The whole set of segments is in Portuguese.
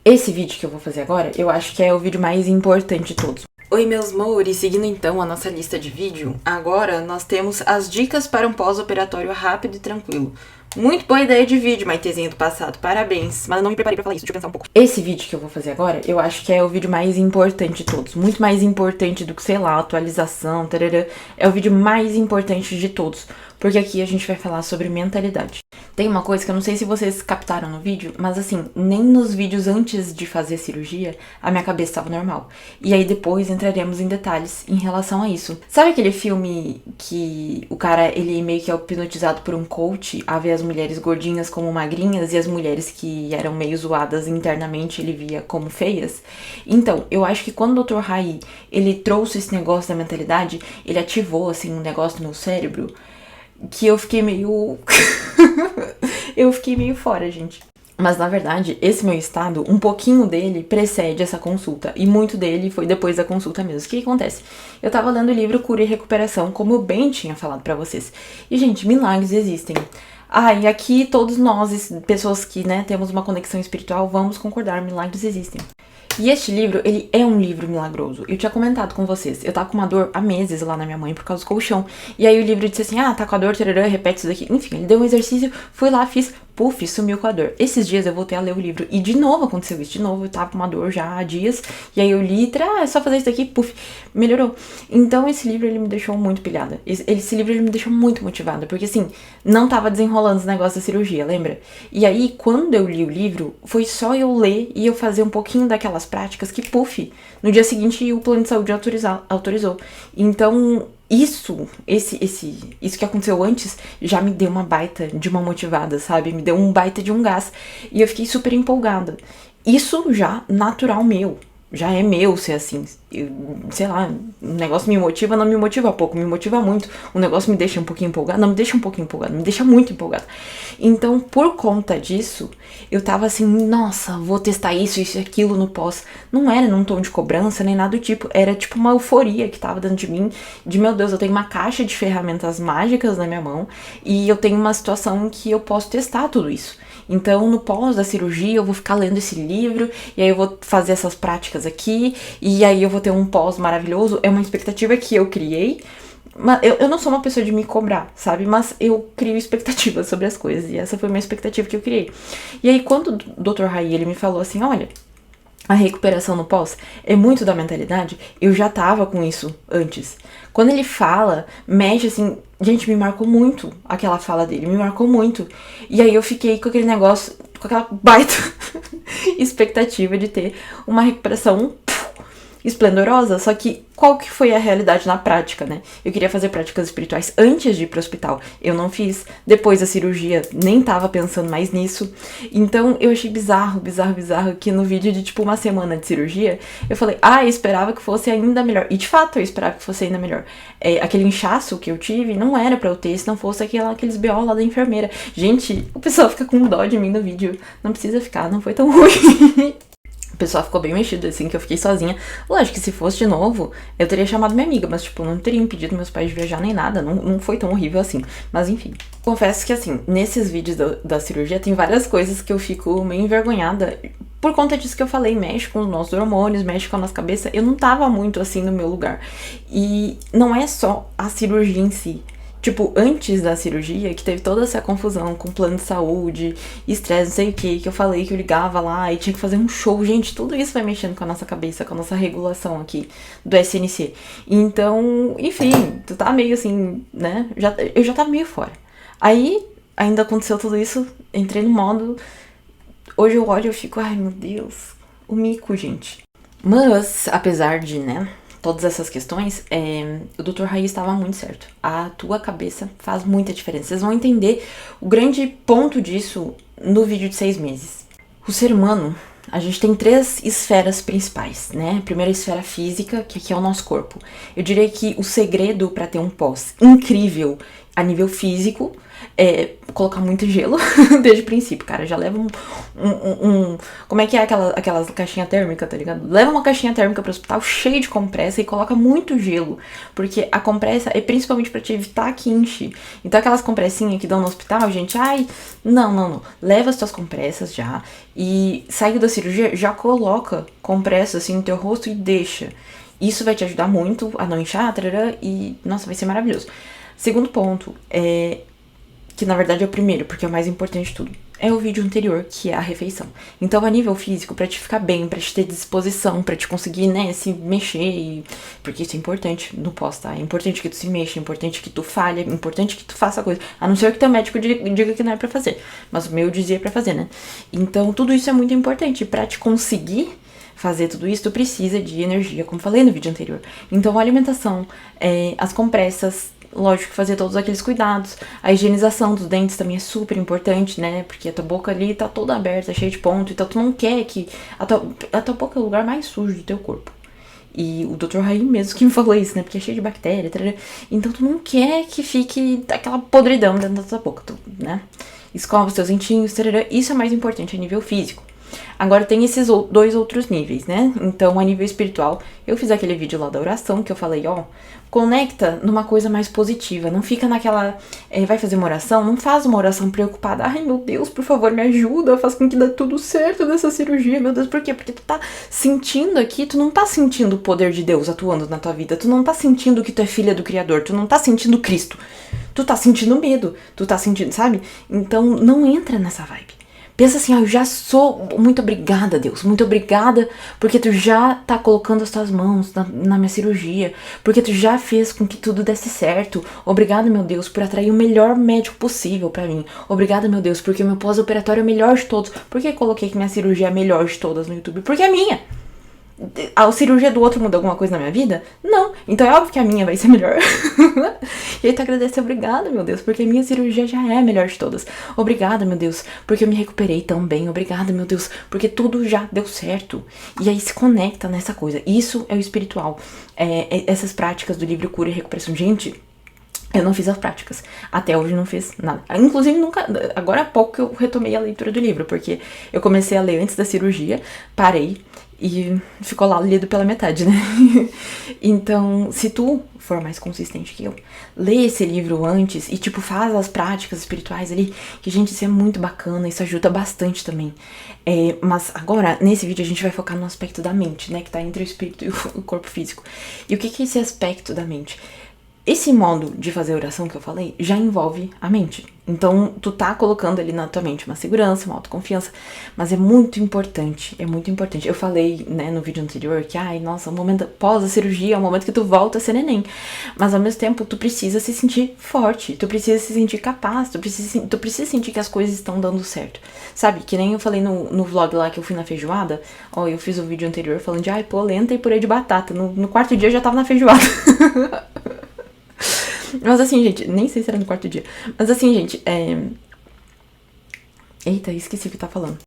Esse vídeo que eu vou fazer agora, eu acho que é o vídeo mais importante de todos. Oi, meus amores, seguindo então a nossa lista de vídeo, agora nós temos as dicas para um pós-operatório rápido e tranquilo. Muito boa ideia de vídeo, Maitezinha do passado, parabéns. Mas eu não me preparei pra falar isso, deixa eu pensar um pouco. Esse vídeo que eu vou fazer agora, eu acho que é o vídeo mais importante de todos. Muito mais importante do que, sei lá, atualização, tarará. É o vídeo mais importante de todos, porque aqui a gente vai falar sobre mentalidade. Tem uma coisa que eu não sei se vocês captaram no vídeo, mas assim, nem nos vídeos antes de fazer a cirurgia, a minha cabeça estava normal. E aí depois entraremos em detalhes em relação a isso. Sabe aquele filme que o cara, ele meio que é hipnotizado por um coach a ver as mulheres gordinhas como magrinhas e as mulheres que eram meio zoadas internamente ele via como feias? Então, eu acho que quando o Dr. Rai, ele trouxe esse negócio da mentalidade, ele ativou, assim, um negócio no meu cérebro que eu fiquei meio... eu fiquei meio fora, gente. Mas, na verdade, esse meu estado, um pouquinho dele precede essa consulta. E muito dele foi depois da consulta mesmo. O que acontece? Eu tava lendo o livro Cura e Recuperação, como eu bem tinha falado pra vocês. E, gente, milagres existem. E aqui todos nós, pessoas que, né, temos uma conexão espiritual, vamos concordar, milagres existem. E este livro, ele é um livro milagroso. Eu tinha comentado com vocês. Eu tava com uma dor há meses lá na minha mãe por causa do colchão. E aí o livro disse assim, tá com a dor, tarará, repete isso daqui. Enfim, ele deu um exercício, fui lá, fiz, puf, sumiu com a dor. Esses dias eu voltei a ler o livro e de novo aconteceu isso. De novo eu tava com uma dor já há dias. E aí eu li, é só fazer isso daqui, puf, melhorou. Então esse livro, ele me deixou muito pilhada. Esse livro, ele me deixou muito motivada. Porque assim, não tava desenrolando os negócios da cirurgia, lembra? E aí, quando eu li o livro, foi só eu ler e eu fazer um pouquinho daquelas práticas que, puf, no dia seguinte o plano de saúde autorizou. Então, isso que aconteceu antes já me deu uma baita de uma motivada, sabe? Me deu um baita de um gás. E eu fiquei super empolgada. Isso já natural meu. Já é meu ser assim. Sei lá, um negócio me motiva, não me motiva pouco, me motiva muito. O negócio me deixa um pouquinho empolgado, não me deixa um pouquinho empolgado, me deixa muito empolgado. Então, por conta disso, eu tava assim, nossa, vou testar isso e aquilo no pós. Não era num tom de cobrança, nem nada do tipo. Era tipo uma euforia que tava dentro de mim. De, meu Deus, eu tenho uma caixa de ferramentas mágicas na minha mão. E eu tenho uma situação em que eu posso testar tudo isso. Então, no pós da cirurgia, eu vou ficar lendo esse livro, e aí eu vou fazer essas práticas aqui, e aí eu vou ter um pós maravilhoso. É uma expectativa que eu criei. Eu não sou uma pessoa de me cobrar, sabe? Mas eu crio expectativas sobre as coisas, e essa foi uma expectativa que eu criei. E aí, quando o Dr. Rai, ele me falou assim, olha, a recuperação no pós é muito da mentalidade, eu já tava com isso antes. Quando ele fala, mexe assim, gente, me marcou muito aquela fala dele, me marcou muito. E aí eu fiquei com aquele negócio, com aquela baita expectativa de ter uma recuperação esplendorosa, só que qual que foi a realidade na prática, né? Eu queria fazer práticas espirituais antes de ir pro hospital, eu não fiz. Depois da cirurgia, nem tava pensando mais nisso. Então, eu achei bizarro que no vídeo de, tipo, uma semana de cirurgia, eu falei, eu esperava que fosse ainda melhor. E, de fato, eu esperava que fosse ainda melhor. Aquele inchaço que eu tive, não era pra eu ter, se não fosse aqueles BO lá da enfermeira. Gente, o pessoal fica com dó de mim no vídeo. Não precisa ficar, não foi tão ruim. O pessoal ficou bem mexido, assim, que eu fiquei sozinha. Lógico que se fosse de novo, eu teria chamado minha amiga, mas, tipo, não teria impedido meus pais de viajar nem nada. Não foi tão horrível assim. Mas, enfim. Confesso que, assim, nesses vídeos da cirurgia tem várias coisas que eu fico meio envergonhada. Por conta disso que eu falei, mexe com os nossos hormônios, mexe com a nossa cabeça. Eu não tava muito, assim, no meu lugar. E não é só a cirurgia em si. Tipo, antes da cirurgia, que teve toda essa confusão com plano de saúde, estresse, não sei o que eu falei que eu ligava lá e tinha que fazer um show. Gente, tudo isso vai mexendo com a nossa cabeça, com a nossa regulação aqui do SNC. Então, enfim, tu tá meio assim, né? Eu já tava meio fora. Aí, ainda aconteceu tudo isso, entrei no modo... Hoje eu olho e eu fico, ai meu Deus, o mico, gente. Mas, apesar de, né... todas essas questões, o Dr. Rai estava muito certo. A tua cabeça faz muita diferença. Vocês vão entender o grande ponto disso no vídeo de 6 meses. O ser humano, a gente tem 3 esferas principais, né? A primeira esfera física, que aqui é o nosso corpo. Eu diria que o segredo para ter um pós incrível A nível físico, colocar muito gelo desde o princípio, cara. Já leva como é que é aquelas caixinha térmica, tá ligado? Leva uma caixinha térmica pro hospital cheia de compressa e coloca muito gelo. Porque a compressa é principalmente pra te evitar que inche. Então aquelas compressinhas que dão no hospital, gente, não. Leva as tuas compressas já. E saiu da cirurgia, já coloca compressa assim no teu rosto e deixa. Isso vai te ajudar muito a não inchar, e, nossa, vai ser maravilhoso. Segundo ponto, que na verdade é o primeiro, porque é o mais importante de tudo, é o vídeo anterior, que é a refeição. Então, a nível físico, pra te ficar bem, pra te ter disposição, pra te conseguir, né, se mexer, porque isso é importante no pós, tá? É importante que tu se mexa, é importante que tu falhe, é importante que tu faça coisa. A não ser que teu médico diga que não é pra fazer. Mas o meu dizia pra fazer, né? Então, tudo isso é muito importante. Pra te conseguir fazer tudo isso, tu precisa de energia, como falei no vídeo anterior. Então, a alimentação, as compressas, lógico, fazer todos aqueles cuidados. A higienização dos dentes também é super importante, né? Porque a tua boca ali tá toda aberta, cheia de ponto. Então, tu não quer que... A tua boca é o lugar mais sujo do teu corpo. E o Dr. Raim mesmo que me falou isso, né? Porque é cheio de bactéria, então tu não quer que fique aquela podridão dentro da tua boca, né? Escova os teus dentinhos, isso é mais importante a nível físico. Agora tem esses dois outros níveis, né? Então, a nível espiritual, eu fiz aquele vídeo lá da oração que eu falei, conecta numa coisa mais positiva. Não fica naquela, vai fazer uma oração? Não faz uma oração preocupada. Ai, meu Deus, por favor, me ajuda. Faz com que dê tudo certo dessa cirurgia. Meu Deus, por quê? Porque tu tá sentindo aqui, tu não tá sentindo o poder de Deus atuando na tua vida. Tu não tá sentindo que tu é filha do Criador. Tu não tá sentindo Cristo. Tu tá sentindo medo. Tu tá sentindo, sabe? Então, não entra nessa vibe. Pensa assim, eu já sou... Muito obrigada, Deus. Muito obrigada porque tu já tá colocando as tuas mãos na minha cirurgia. Porque tu já fez com que tudo desse certo. Obrigada, meu Deus, por atrair o melhor médico possível pra mim. Obrigada, meu Deus, porque o meu pós-operatório é o melhor de todos. Por que eu coloquei que minha cirurgia é a melhor de todas no YouTube? Porque é minha. A cirurgia do outro muda alguma coisa na minha vida? Não. Então é óbvio que a minha vai ser melhor. E aí tu agradece, obrigada, meu Deus, porque a minha cirurgia já é a melhor de todas. Obrigada, meu Deus, porque eu me recuperei tão bem. Obrigada, meu Deus, porque tudo já deu certo. E aí se conecta nessa coisa. Isso é o espiritual. Essas práticas do livro Cura e Recuperação. Gente, eu não fiz as práticas. Até hoje não fiz nada. Inclusive, nunca... Agora há pouco que eu retomei a leitura do livro, porque eu comecei a ler antes da cirurgia, parei e ficou lá lido pela metade, né? Então, se tu for mais consistente que eu, lê esse livro antes e, faz as práticas espirituais ali, que, gente, isso é muito bacana, isso ajuda bastante também. Mas agora, nesse vídeo, a gente vai focar no aspecto da mente, né? Que tá entre o espírito e o corpo físico. E o que é esse aspecto da mente? Esse modo de fazer oração que eu falei já envolve a mente. Então, tu tá colocando ali na tua mente uma segurança, uma autoconfiança, mas é muito importante, é muito importante. Eu falei, né, no vídeo anterior que, nossa, o momento pós a cirurgia é o momento que tu volta a ser neném. Mas, ao mesmo tempo, tu precisa se sentir forte, tu precisa se sentir capaz, tu precisa sentir que as coisas estão dando certo. Sabe, que nem eu falei no vlog lá que eu fui na feijoada, eu fiz o vídeo anterior falando de, polenta e purê de batata. No quarto dia eu já tava na feijoada. Mas assim, gente, nem sei se era no quarto dia. Mas assim, gente, Eita, esqueci o que tá falando.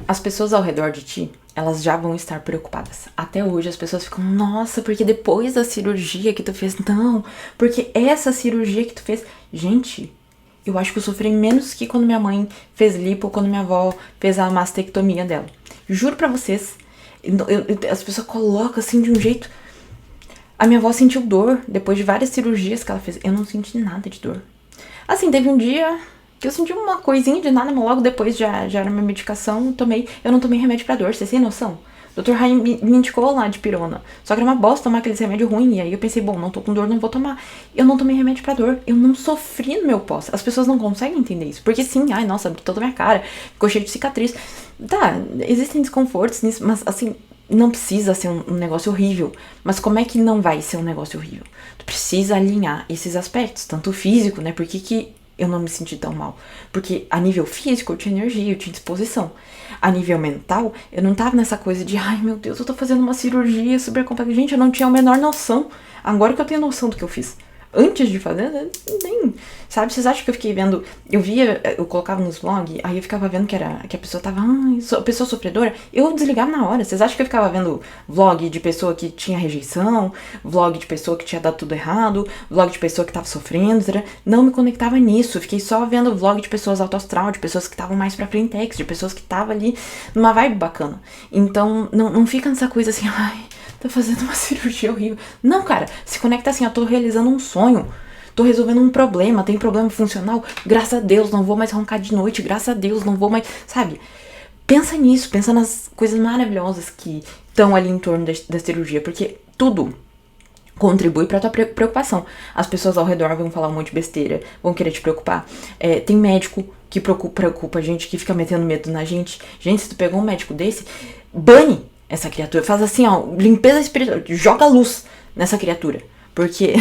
As pessoas ao redor de ti, elas já vão estar preocupadas. Até hoje as pessoas ficam, nossa, porque depois da cirurgia que tu fez... Não, porque essa cirurgia que tu fez... Gente, eu acho que eu sofri menos que quando minha mãe fez lipo, quando minha avó fez a mastectomia dela. Juro pra vocês, as pessoas colocam assim de um jeito... A minha avó sentiu dor depois de várias cirurgias que ela fez. Eu não senti nada de dor. Assim, teve um dia que eu senti uma coisinha de nada, mas logo depois já era minha medicação. Eu não tomei remédio pra dor, vocês têm noção? O Dr. Raim me indicou lá de pirona. Só que era uma bosta tomar aqueles remédios ruins. E aí eu pensei, bom, não tô com dor, não vou tomar. Eu não tomei remédio pra dor. Eu não sofri no meu pós. As pessoas não conseguem entender isso. Porque sim, nossa, abriu toda a minha cara. Ficou cheio de cicatriz. Tá, existem desconfortos nisso, mas assim... Não precisa ser um negócio horrível. Mas como é que não vai ser um negócio horrível? Tu precisa alinhar esses aspectos, tanto o físico, né? Por que eu não me senti tão mal? Porque a nível físico eu tinha energia, eu tinha disposição. A nível mental, eu não tava nessa coisa de, ai meu Deus, eu tô fazendo uma cirurgia super complexa. Gente, eu não tinha a menor noção. Agora que eu tenho noção do que eu fiz. Antes de fazer, né, nem, sabe? Vocês acham que eu fiquei vendo, eu colocava nos vlogs, aí eu ficava vendo que a pessoa tava, pessoa sofredora, eu desligava na hora. Vocês acham que eu ficava vendo vlog de pessoa que tinha rejeição, vlog de pessoa que tinha dado tudo errado, vlog de pessoa que tava sofrendo, etc. Não me conectava nisso, fiquei só vendo vlog de pessoas alto astral, de pessoas que estavam mais pra frentex, de pessoas que estavam ali numa vibe bacana. Então, não fica nessa coisa assim, ai, tô fazendo uma cirurgia horrível. Não, cara, se conecta assim, eu tô realizando um sonho. Tô resolvendo um problema, tem problema funcional. Graças a Deus, não vou mais roncar de noite. Graças a Deus, não vou mais... Sabe? Pensa nisso, pensa nas coisas maravilhosas que estão ali em torno da cirurgia. Porque tudo contribui pra tua preocupação. As pessoas ao redor vão falar um monte de besteira, vão querer te preocupar. Tem médico que preocupa a gente, que fica metendo medo na gente. Gente, se tu pegou um médico desse, bane essa criatura. Faz assim, ó, limpeza espiritual. Joga luz nessa criatura. Porque...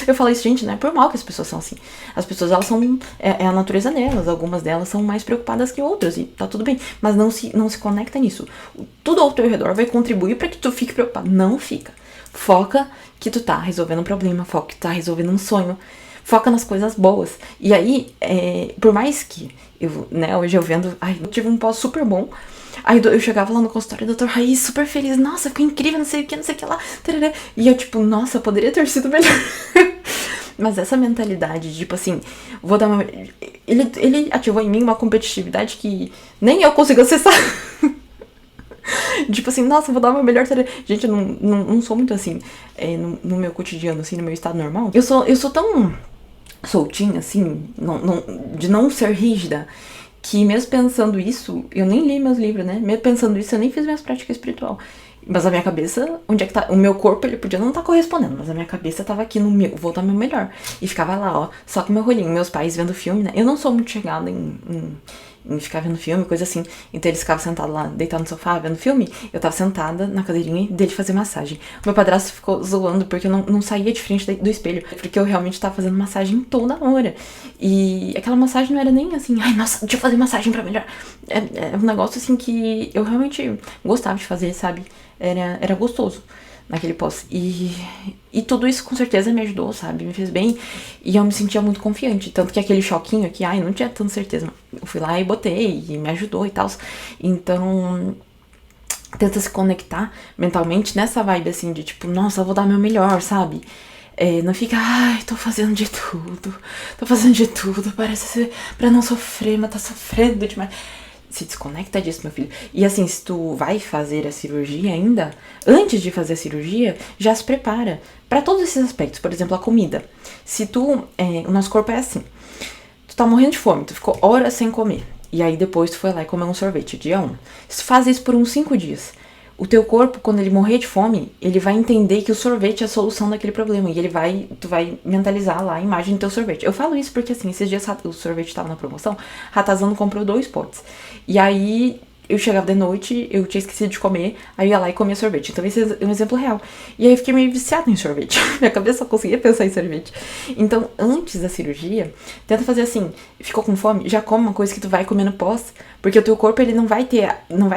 Eu falo isso, gente, não é por mal que as pessoas são assim. As pessoas, elas são... É a natureza delas. Algumas delas são mais preocupadas que outras. E tá tudo bem. Mas não se conecta nisso. Tudo ao teu redor vai contribuir pra que tu fique preocupado. Não fica. Foca que tu tá resolvendo um problema. Foca que tu tá resolvendo um sonho. Foca nas coisas boas. E aí, por mais que... hoje eu vendo... eu tive um pós super bom. Aí eu chegava lá no consultório do Dr. Raiz super feliz. Nossa, ficou incrível, não sei o que lá. Tarará. E eu tipo, nossa, poderia ter sido melhor. Mas essa mentalidade de tipo assim, vou dar uma... Ele ativou em mim uma competitividade que nem eu consigo acessar. Tipo assim, nossa, vou dar uma melhor tarefa. Gente, eu não sou muito assim no meu cotidiano, assim, no meu estado normal. Eu sou tão soltinha, assim, de não ser rígida, que mesmo pensando isso, eu nem li meus livros, né? Mesmo pensando isso, eu nem fiz minhas práticas espiritual. Mas a minha cabeça, onde é que tá? O meu corpo, ele podia não estar correspondendo, mas a minha cabeça tava aqui no meu, vou dar meu melhor. E ficava lá, ó, só com meu rolinho. Meus pais vendo filme, né? Eu não sou muito chegada em ficar vendo filme, coisa assim. Então eles ficavam sentados lá, deitados no sofá, vendo filme. Eu tava sentada na cadeirinha dele fazer massagem. O meu padrasto ficou zoando porque eu não saía de frente do espelho. Porque eu realmente tava fazendo massagem toda hora. E aquela massagem não era nem assim, ai, nossa, deixa eu fazer massagem pra melhor. É um negócio assim que eu realmente gostava de fazer, sabe? Era gostoso naquele pós. E tudo isso com certeza me ajudou, sabe? Me fez bem. E eu me sentia muito confiante. Tanto que aquele choquinho aqui, não tinha tanta certeza. Eu fui lá e botei e me ajudou e tal. Então, tenta se conectar mentalmente nessa vibe assim de tipo, nossa, eu vou dar meu melhor, sabe? Não fica, ai, tô fazendo de tudo. Parece ser pra não sofrer, mas tá sofrendo demais. Se desconecta disso, meu filho. E assim, se tu vai fazer a cirurgia ainda, antes de fazer a cirurgia, já se prepara pra todos esses aspectos. Por exemplo, a comida. Se o nosso corpo é assim. Tu tá morrendo de fome, tu ficou horas sem comer. E aí depois tu foi lá e comeu um sorvete, dia 1. Se tu faz isso por uns 5 dias, o teu corpo, quando ele morrer de fome, ele vai entender que o sorvete é a solução daquele problema. E tu vai mentalizar lá a imagem do teu sorvete. Eu falo isso porque, assim, esses dias o sorvete tava na promoção, Ratazano comprou 2 potes. E aí, eu chegava de noite, eu tinha esquecido de comer, aí eu ia lá e comia sorvete. Então esse é um exemplo real. E aí eu fiquei meio viciada em sorvete. Minha cabeça só conseguia pensar em sorvete. Então, antes da cirurgia, tenta fazer assim, ficou com fome, já come uma coisa que tu vai comer no pós, porque o teu corpo, ele não vai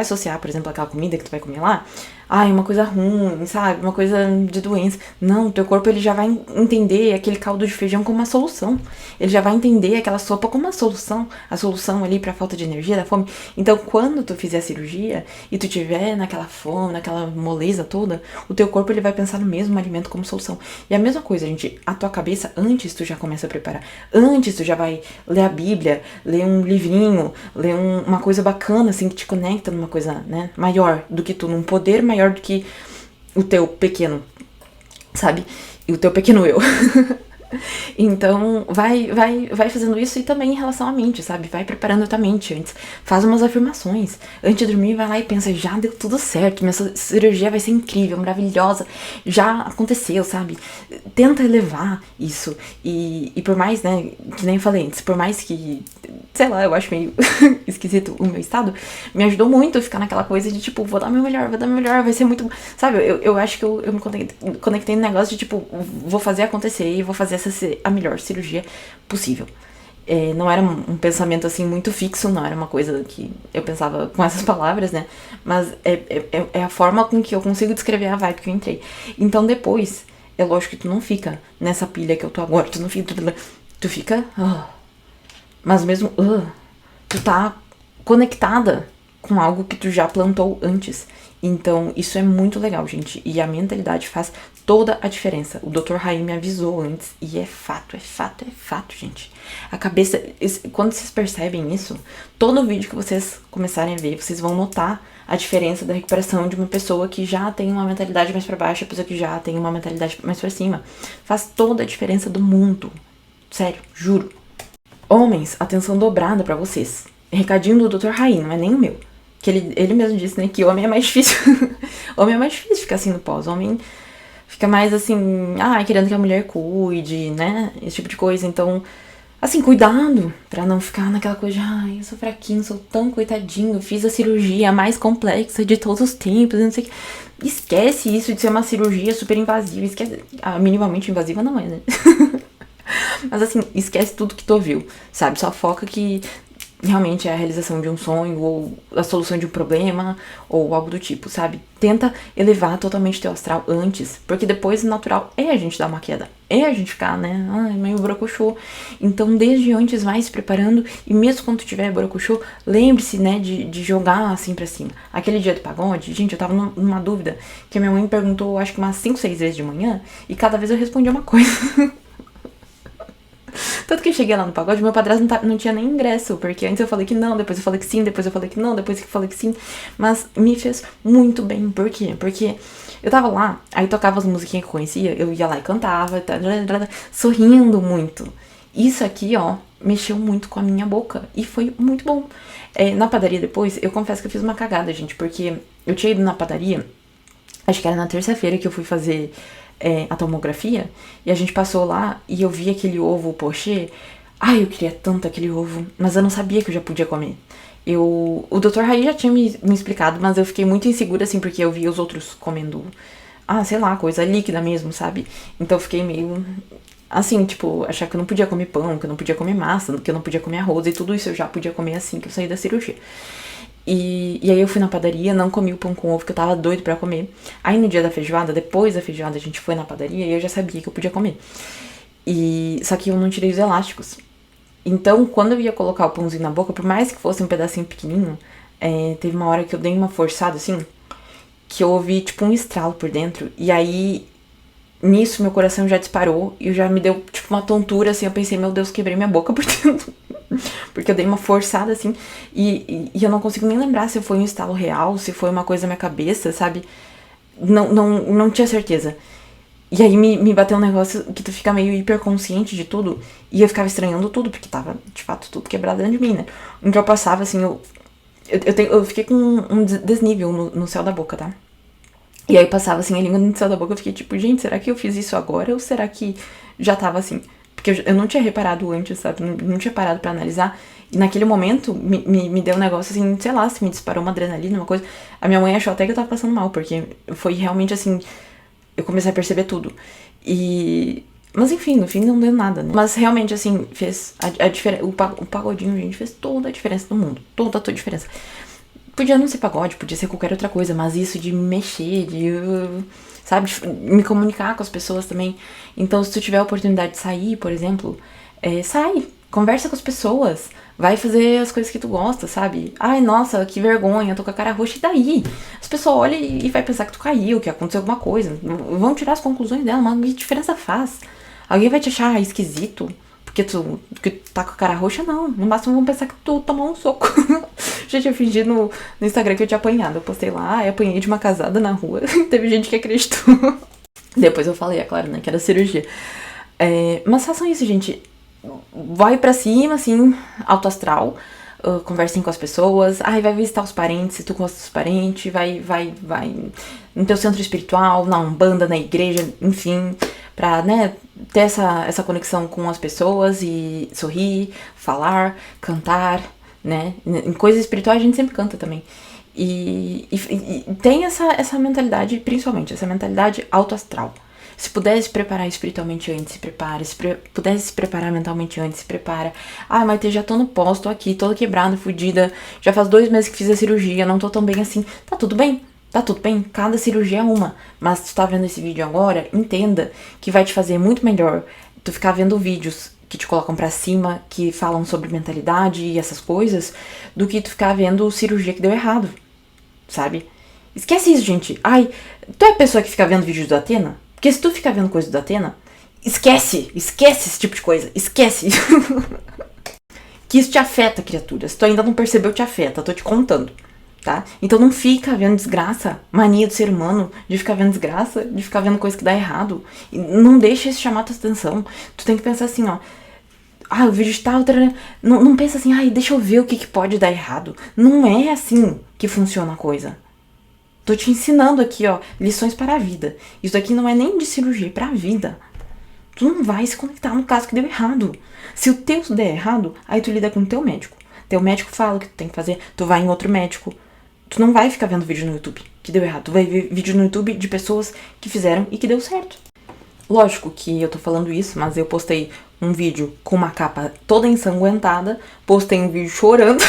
associar, por exemplo, aquela comida que tu vai comer lá, uma coisa ruim, sabe? Uma coisa de doença. Não, o teu corpo, ele já vai entender aquele caldo de feijão como uma solução. Ele já vai entender aquela sopa como uma solução. A solução ali pra falta de energia, da fome. Então, quando tu fizer a cirurgia e tu tiver naquela fome, naquela moleza toda, o teu corpo, ele vai pensar no mesmo alimento como solução. E a mesma coisa, gente, a tua cabeça, antes tu já começa a preparar. Antes tu já vai ler a Bíblia, ler um livrinho, ler uma coisa bacana, assim, que te conecta numa coisa, né, maior do que tu, num poder maior do que o teu pequeno, sabe? E o teu pequeno eu. Então, vai fazendo isso e também em relação à mente, sabe? Vai preparando a tua mente antes. Faz umas afirmações. Antes de dormir, vai lá e pensa, já deu tudo certo, minha cirurgia vai ser incrível, maravilhosa, já aconteceu, sabe? Tenta elevar isso. E por mais, né, que nem eu falei antes, por mais que, sei lá, eu acho meio esquisito o meu estado, me ajudou muito a ficar naquela coisa de, tipo, vou dar meu melhor, vai ser muito... Sabe, eu acho que eu me conectei no negócio de, tipo, vou fazer acontecer e vou fazer essa ser a melhor cirurgia possível. Não era um pensamento assim muito fixo, não era uma coisa que eu pensava com essas palavras, né? Mas é a forma com que eu consigo descrever a vibe que eu entrei. Então depois, É lógico que tu não fica nessa pilha que eu tô agora, tu não fica... Tu fica... mas mesmo... tu tá conectada com algo que tu já plantou antes. Então, isso é muito legal, gente. E a mentalidade faz toda a diferença. O Dr. Haim me avisou antes. E é fato, gente. A cabeça... Quando vocês percebem isso, todo vídeo que vocês começarem a ver, vocês vão notar a diferença da recuperação de uma pessoa que já tem uma mentalidade mais pra baixo e a pessoa que já tem uma mentalidade mais pra cima. Faz toda a diferença do mundo. Sério, juro. Homens, atenção dobrada pra vocês. Recadinho do Dr. Haim, não é nem o meu. Que ele mesmo disse, né, que homem é mais difícil. Homem é mais difícil ficar assim no pós. Homem fica mais assim, querendo que a mulher cuide, né? Esse tipo de coisa. Então, assim, cuidado pra não ficar naquela coisa de, eu sou fraquinho, sou tão coitadinho, fiz a cirurgia mais complexa de todos os tempos, não sei o que. Esquece isso de ser uma cirurgia super invasiva. Esquece. Minimamente invasiva não é, né? Mas assim, esquece tudo que tu ouviu, sabe? Só foca que realmente é a realização de um sonho, ou a solução de um problema, ou algo do tipo, sabe? Tenta elevar totalmente teu astral antes, porque depois o natural é a gente dar uma queda, é a gente ficar, né? Meio brocochô. Então, desde antes vai se preparando, e mesmo quando tu tiver brocochô, lembre-se, né, de jogar assim pra cima. Aquele dia do pagode, gente, eu tava numa dúvida, que a minha mãe me perguntou, acho que umas 5, 6 vezes de manhã, e cada vez eu respondia uma coisa. Tanto que eu cheguei lá no pagode, meu padrasto não tinha nem ingresso, porque antes eu falei que não, depois eu falei que sim, depois eu falei que não, depois eu falei que sim. Mas me fez muito bem. Por quê? Porque eu tava lá, aí tocava as musiquinhas que eu conhecia, eu ia lá e cantava, sorrindo muito. Isso aqui, mexeu muito com a minha boca e foi muito bom. Na padaria depois, eu confesso que eu fiz uma cagada, gente, porque eu tinha ido na padaria, acho que era na terça-feira que eu fui fazer a tomografia, e a gente passou lá e eu vi aquele ovo pochê. Eu queria tanto aquele ovo, mas eu não sabia que eu já podia comer. O Dr. Rai já tinha me explicado, mas eu fiquei muito insegura, assim, porque eu vi os outros comendo, sei lá, coisa líquida mesmo, sabe? Então eu fiquei meio, assim, tipo, achar que eu não podia comer pão, que eu não podia comer massa, que eu não podia comer arroz, e tudo isso eu já podia comer assim que eu saí da cirurgia. E aí eu fui na padaria, não comi o pão com ovo, que eu tava doido pra comer. Aí no dia da feijoada, depois da feijoada, a gente foi na padaria e eu já sabia que eu podia comer. Só que eu não tirei os elásticos. Então, quando eu ia colocar o pãozinho na boca, por mais que fosse um pedacinho pequenininho, teve uma hora que eu dei uma forçada, assim, que eu ouvi, tipo, um estralo por dentro. E aí, nisso, meu coração já disparou e já me deu, tipo, uma tontura, assim. Eu pensei, meu Deus, quebrei minha boca por dentro. Porque eu dei uma forçada, assim, e eu não consigo nem lembrar se foi um estalo real, se foi uma coisa na minha cabeça, sabe? Não tinha certeza. E aí me bateu um negócio que tu fica meio hiperconsciente de tudo, e eu ficava estranhando tudo, porque tava, de fato, tudo quebrado dentro de mim, né? Então eu passava, assim, eu fiquei com um desnível no céu da boca, tá? E aí passava, assim, a língua no céu da boca, eu fiquei tipo, gente, será que eu fiz isso agora, ou será que já tava assim? Porque eu não tinha reparado antes, sabe? Não tinha parado pra analisar. E naquele momento, me deu um negócio assim, sei lá, se me disparou uma adrenalina, uma coisa. A minha mãe achou até que eu tava passando mal, porque foi realmente assim, eu comecei a perceber tudo. Mas enfim, no fim não deu nada, né? Mas realmente, assim, fez a diferença. O pagodinho, gente, fez toda a diferença no mundo. Toda a diferença. Podia não ser pagode, podia ser qualquer outra coisa, mas isso de me mexer, sabe, de me comunicar com as pessoas também. Então, se tu tiver a oportunidade de sair, por exemplo, sai, conversa com as pessoas, vai fazer as coisas que tu gosta, sabe? Nossa, que vergonha, tô com a cara roxa, e daí? As pessoas olham e vai pensar que tu caiu, que aconteceu alguma coisa. Vão tirar as conclusões dela, mas que diferença faz? Alguém vai te achar esquisito porque tu tá com a cara roxa? Não, no máximo vão pensar que tu tomou um soco. Gente, eu fingi no Instagram que eu tinha apanhado. Eu postei lá, apanhei de uma casada na rua. Teve gente que acreditou. Depois eu falei, é claro, né, que era cirurgia. Mas façam isso, gente. Vai pra cima, assim, alto astral. Conversem com as pessoas. Vai visitar os parentes, se tu gosta dos parentes. Vai no teu centro espiritual, na Umbanda, na igreja, enfim. Pra, né, ter essa conexão com as pessoas e sorrir, falar, cantar, né? Em coisas espirituais a gente sempre canta também. E tem essa mentalidade, principalmente, essa mentalidade autoastral. Se puder se preparar espiritualmente antes, se prepara. Se puder se preparar mentalmente antes, se prepara. Mas já tô no pós, tô aqui, toda quebrada, fodida. Já faz 2 meses que fiz a cirurgia, não tô tão bem assim. Tá tudo bem. Tá tudo bem? Cada cirurgia é uma. Mas tu tá vendo esse vídeo agora, entenda que vai te fazer muito melhor tu ficar vendo vídeos que te colocam pra cima, que falam sobre mentalidade e essas coisas, do que tu ficar vendo cirurgia que deu errado, sabe? Esquece isso, gente. Ai, tu é a pessoa que fica vendo vídeos do Atena? Porque se tu ficar vendo coisa do Atena, esquece esse tipo de coisa, esquece. Que isso te afeta, criatura. Se tu ainda não percebeu, te afeta, tô te contando. Tá? Então não fica vendo desgraça, mania do ser humano, de ficar vendo desgraça, de ficar vendo coisa que dá errado. E não deixa isso chamar tua atenção. Tu tem que pensar assim, ó. Ah, o vídeo está... Não pensa assim, ai, deixa eu ver o que pode dar errado. Não é assim que funciona a coisa. Tô te ensinando aqui, ó, lições para a vida. Isso aqui não é nem de cirurgia, é pra vida. Tu não vai se conectar no caso que deu errado. Se o teu der errado, aí tu lida com o teu médico. Teu médico fala o que tu tem que fazer, tu vai em outro médico. Tu não vai ficar vendo vídeo no YouTube que deu errado. Tu vai ver vídeo no YouTube de pessoas que fizeram e que deu certo. Lógico que eu tô falando isso, mas eu postei um vídeo com uma capa toda ensanguentada, postei um vídeo chorando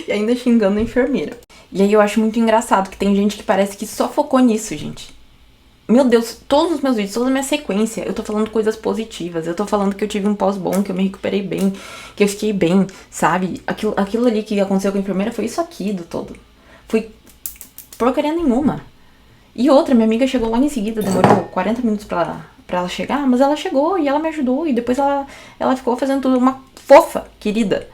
e ainda xingando a enfermeira. E aí eu acho muito engraçado que tem gente que parece que só focou nisso, gente. Meu Deus, todos os meus vídeos, toda a minha sequência, eu tô falando coisas positivas. Eu tô falando que eu tive um pós-bom, que eu me recuperei bem, que eu fiquei bem, sabe? Aquilo ali que aconteceu com a enfermeira foi isso aqui do todo. Foi porcaria nenhuma. E outra, minha amiga chegou logo em seguida, demorou 40 minutos pra ela chegar, mas ela chegou e ela me ajudou. E depois ela ficou fazendo tudo, uma fofa, querida.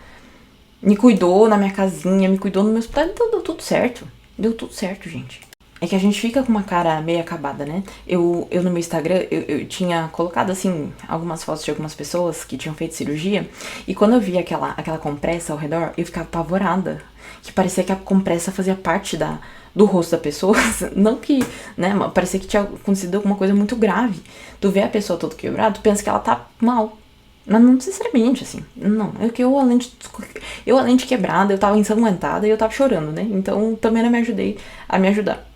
Me cuidou na minha casinha, me cuidou no meu hospital, então deu tudo certo. Deu tudo certo, gente. É que a gente fica com uma cara meio acabada, né? Eu no meu Instagram, eu tinha colocado, assim, algumas fotos de algumas pessoas que tinham feito cirurgia. E quando eu vi aquela compressa ao redor, eu ficava apavorada. Que parecia que a compressa fazia parte do rosto da pessoa. Não que, né? Parecia que tinha acontecido alguma coisa muito grave. Tu vê a pessoa toda quebrada, tu pensa que ela tá mal. Mas não necessariamente, assim. Não, é que eu além de quebrada, eu tava ensanguentada e eu tava chorando, né? Então também não me ajudei a me ajudar.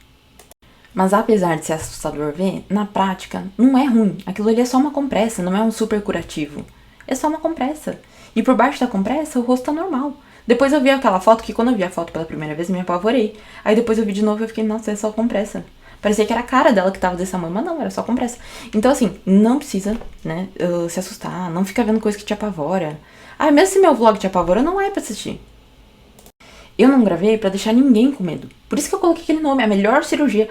Mas apesar de ser assustador ver, na prática, não é ruim. Aquilo ali é só uma compressa, não é um super curativo. É só uma compressa. E por baixo da compressa, o rosto tá normal. Depois eu vi aquela foto, que quando eu vi a foto pela primeira vez, me apavorei. Aí depois eu vi de novo e eu fiquei, nossa, é só compressa. Parecia que era a cara dela que tava desse tamanho, mas não, era só compressa. Então assim, não precisa, né, se assustar, não fica vendo coisa que te apavora. Ah, mesmo se meu vlog te apavora, não é pra assistir. Eu não gravei pra deixar ninguém com medo. Por isso que eu coloquei aquele nome, a melhor cirurgia.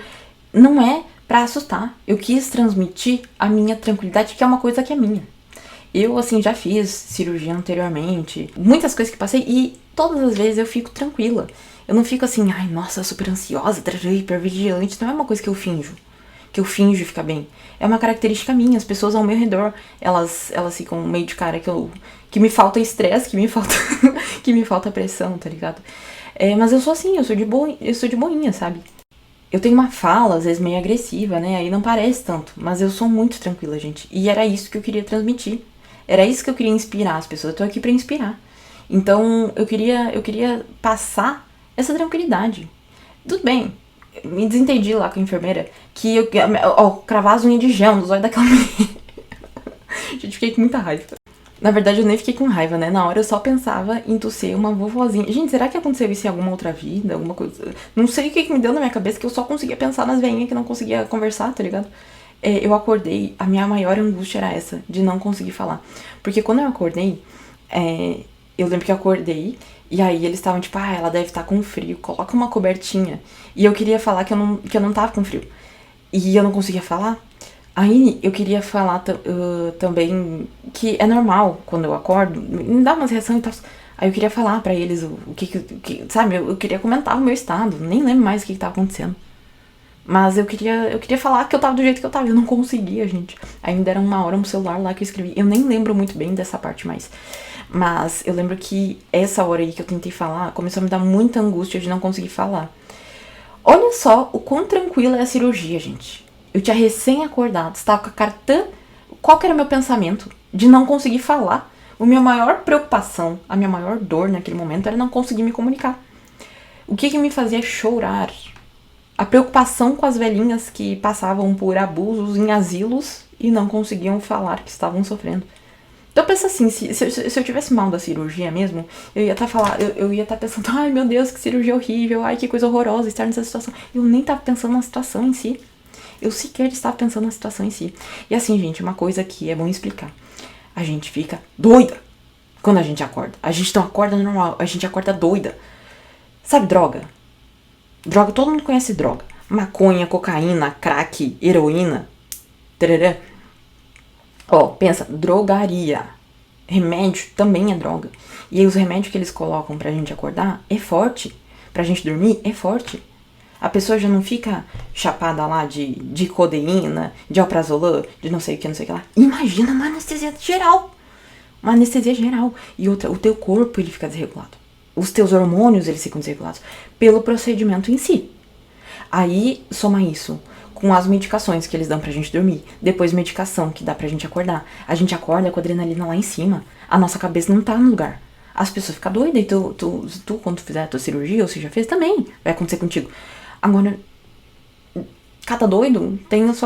Não é pra assustar. Eu quis transmitir a minha tranquilidade, que é uma coisa que é minha. Eu, assim, já fiz cirurgia anteriormente, muitas coisas que passei, e todas as vezes eu fico tranquila. Eu não fico assim, ai, nossa, super ansiosa, hipervigilante. Não é uma coisa que eu finjo ficar bem. É uma característica minha. As pessoas ao meu redor, elas ficam meio de cara que me falta estresse, que me falta pressão, tá ligado? Mas eu sou assim, eu sou de boinha, sabe? Eu tenho uma fala, às vezes, meio agressiva, né? Aí não parece tanto. Mas eu sou muito tranquila, gente. E era isso que eu queria transmitir. Era isso que eu queria inspirar as pessoas. Eu tô aqui pra inspirar. Então, eu queria passar essa tranquilidade. Tudo bem. Me desentendi lá com a enfermeira. Que cravar as unhas de gel nos olhos daquela menina. Gente, fiquei com muita raiva. Na verdade, eu nem fiquei com raiva, né? Na hora eu só pensava em tu ser uma vovozinha. Gente, será que aconteceu isso em alguma outra vida? Alguma coisa? Não sei o que me deu na minha cabeça, que eu só conseguia pensar nas veinhas que não conseguia conversar, tá ligado? Eu acordei, a minha maior angústia era essa, de não conseguir falar. Porque quando eu acordei, eu lembro que eu acordei, e aí eles estavam tipo, ela deve estar com frio, coloca uma cobertinha. E eu queria falar que eu não tava com frio. E eu não conseguia falar. Aí eu queria falar também que é normal quando eu acordo, me dá umas reações e tal. Aí eu queria falar pra eles o que sabe, eu queria comentar o meu estado, nem lembro mais o que tava acontecendo. Mas eu queria falar que eu tava do jeito que eu tava, eu não conseguia, gente. Aí me deram uma hora no celular lá que eu escrevi, eu nem lembro muito bem dessa parte mais. Mas eu lembro que essa hora aí que eu tentei falar, começou a me dar muita angústia de não conseguir falar. Olha só o quão tranquila é a cirurgia, gente. Eu tinha recém-acordado, estava com a cartã. Qual que era o meu pensamento? De não conseguir falar. A minha maior preocupação, a minha maior dor naquele momento era não conseguir me comunicar. O que me fazia chorar? A preocupação com as velhinhas que passavam por abusos em asilos e não conseguiam falar que estavam sofrendo. Então pensa assim, se eu tivesse mal da cirurgia mesmo, eu ia estar pensando, ai meu Deus, que cirurgia horrível, ai que coisa horrorosa estar nessa situação. Eu nem tava pensando na situação em si. Eu sequer estava pensando na situação em si. E assim, gente, uma coisa que é bom explicar. A gente fica doida quando a gente acorda. A gente não acorda normal, a gente acorda doida. Sabe droga? Droga, todo mundo conhece droga. Maconha, cocaína, crack, heroína. Tarará. Ó, pensa, drogaria. Remédio também é droga. E aí os remédios que eles colocam pra gente acordar é forte. Pra gente dormir é forte. A pessoa já não fica chapada lá de codeína, de alprazolam, de não sei o que lá. Imagina uma anestesia geral. Uma anestesia geral. E outra, o teu corpo ele fica desregulado. Os teus hormônios eles ficam desregulados pelo procedimento em si. Aí soma isso com as medicações que eles dão pra gente dormir. Depois medicação que dá pra gente acordar. A gente acorda com a adrenalina lá em cima. A nossa cabeça não tá no lugar. As pessoas ficam doidas. E tu quando tu fizer a tua cirurgia, ou se já fez, também vai acontecer contigo. Agora, cada doido tem as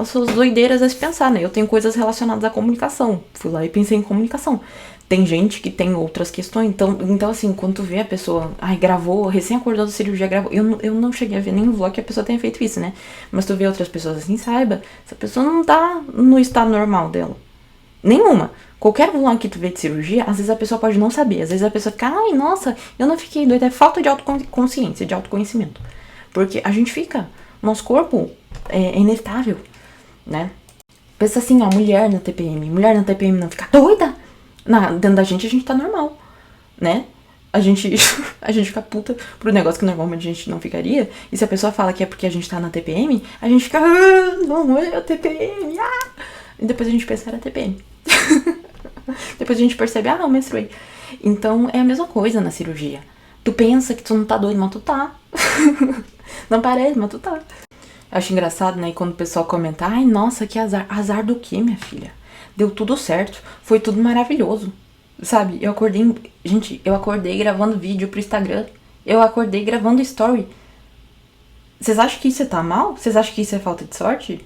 suas doideiras a se pensar, né? Eu tenho coisas relacionadas à comunicação. Fui lá e pensei em comunicação. Tem gente que tem outras questões. Então assim, quando tu vê a pessoa, gravou, recém acordou da cirurgia, gravou. Eu não cheguei a ver nenhum vlog que a pessoa tenha feito isso, né? Mas tu vê outras pessoas assim, saiba, essa pessoa não tá no estado normal dela. Nenhuma. Qualquer vlog que tu vê de cirurgia, às vezes a pessoa pode não saber. Às vezes a pessoa fica, ai, nossa, eu não fiquei doida. É falta de autoconsciência, de autoconhecimento. Porque a gente fica, nosso corpo é inevitável, né? Pensa assim, ó, mulher na TPM. Mulher na TPM não fica doida? Dentro da gente tá normal, né? A gente fica puta pro negócio que normalmente a gente não ficaria. E se a pessoa fala que é porque a gente tá na TPM, a gente fica, não é a TPM, E depois a gente pensa, era TPM. Depois a gente percebe, eu menstruei. Então é a mesma coisa na cirurgia. Tu pensa que tu não tá doido, mas tu tá. Não parece, mas tu tá. Eu acho engraçado, né? Quando o pessoal comenta, ai, nossa, que azar. Azar do quê, minha filha? Deu tudo certo. Foi tudo maravilhoso. Sabe? Eu acordei gravando vídeo pro Instagram. Eu acordei gravando story. Vocês acham que isso tá mal? Vocês acham que isso é falta de sorte?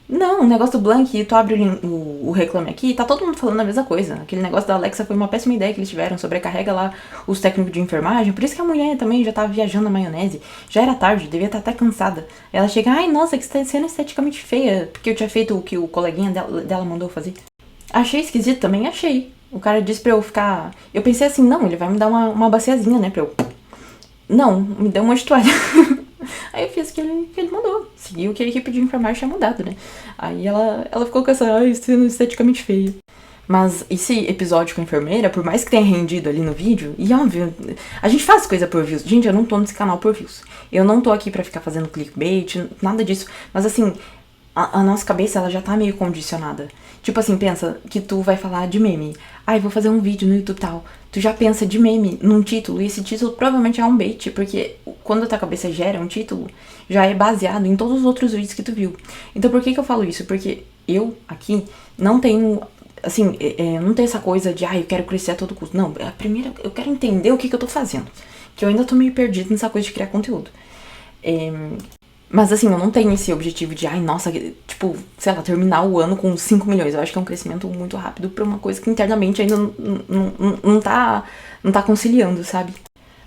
Não, o negócio do Blank, tu abre o Reclame Aqui, tá todo mundo falando a mesma coisa. Aquele negócio da Alexa foi uma péssima ideia que eles tiveram, sobrecarrega lá os técnicos de enfermagem. Por isso que a mulher também já tava viajando na maionese. Já era tarde, devia estar até cansada. Ela chega, ai, nossa, que está sendo esteticamente feia, porque eu tinha feito o que o coleguinha dela mandou fazer. Achei esquisito também, achei. O cara disse pra eu ficar... Eu pensei assim, não, ele vai me dar uma baciazinha, né, pra eu... Não, me deu uma toalha. Aí eu fiz o que ele mandou. Segui o que a equipe de enfermagem tinha mandado, né? Aí ela ficou com essa, sendo esteticamente feia. Mas esse episódio com a enfermeira, por mais que tenha rendido ali no vídeo, e óbvio, a gente faz coisa por views. Gente, eu não tô nesse canal por views. Eu não tô aqui pra ficar fazendo clickbait, nada disso. Mas assim, a nossa cabeça, ela já tá meio condicionada. Tipo assim, pensa que tu vai falar de meme. Ai, vou fazer um vídeo no YouTube tal. Tu já pensa de meme num título, e esse título provavelmente é um bait, porque quando a tua cabeça gera um título, já é baseado em todos os outros vídeos que tu viu. Então por que eu falo isso? Porque eu, aqui, não tenho, assim, não tenho essa coisa de, eu quero crescer a todo custo. Não, primeiro eu quero entender o que eu tô fazendo. Que eu ainda tô meio perdido nessa coisa de criar conteúdo. Mas assim, eu não tenho esse objetivo de, nossa, tipo, sei lá, terminar o ano com 5 milhões. Eu acho que é um crescimento muito rápido pra uma coisa que internamente ainda não tá conciliando, sabe?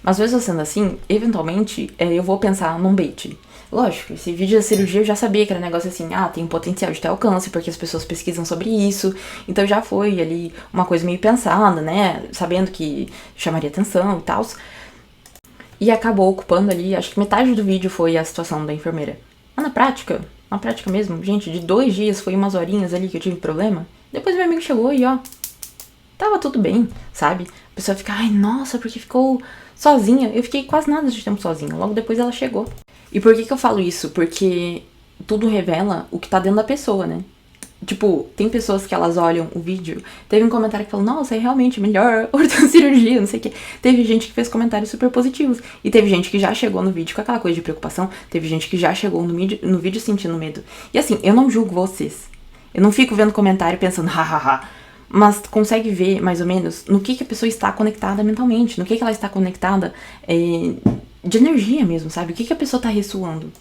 Mas mesmo sendo assim, eventualmente, eu vou pensar num bait. Lógico, esse vídeo da cirurgia eu já sabia que era um negócio assim, tem um potencial de ter alcance, porque as pessoas pesquisam sobre isso. Então já foi ali uma coisa meio pensada, né? Sabendo que chamaria atenção e tal. E acabou ocupando ali, acho que metade do vídeo foi a situação da enfermeira. Mas na prática mesmo, gente, de 2 dias foi umas horinhas ali que eu tive problema. Depois meu amigo chegou e tava tudo bem, sabe? A pessoa fica, nossa, porque ficou sozinha. Eu fiquei quase nada de tempo sozinha, logo depois ela chegou. E por que eu falo isso? Porque tudo revela o que tá dentro da pessoa, né? Tipo, tem pessoas que elas olham o vídeo. Teve um comentário que falou, nossa, é realmente melhor ortocirurgia, não sei o que. Teve gente que fez comentários super positivos. E teve gente que já chegou no vídeo com aquela coisa de preocupação. Teve gente que já chegou no vídeo sentindo medo. E assim, eu não julgo vocês. Eu não fico vendo comentário pensando, hahaha. Mas consegue ver, mais ou menos, no que a pessoa está conectada mentalmente. No que ela está conectada de energia mesmo, sabe? O que a pessoa tá ressoando.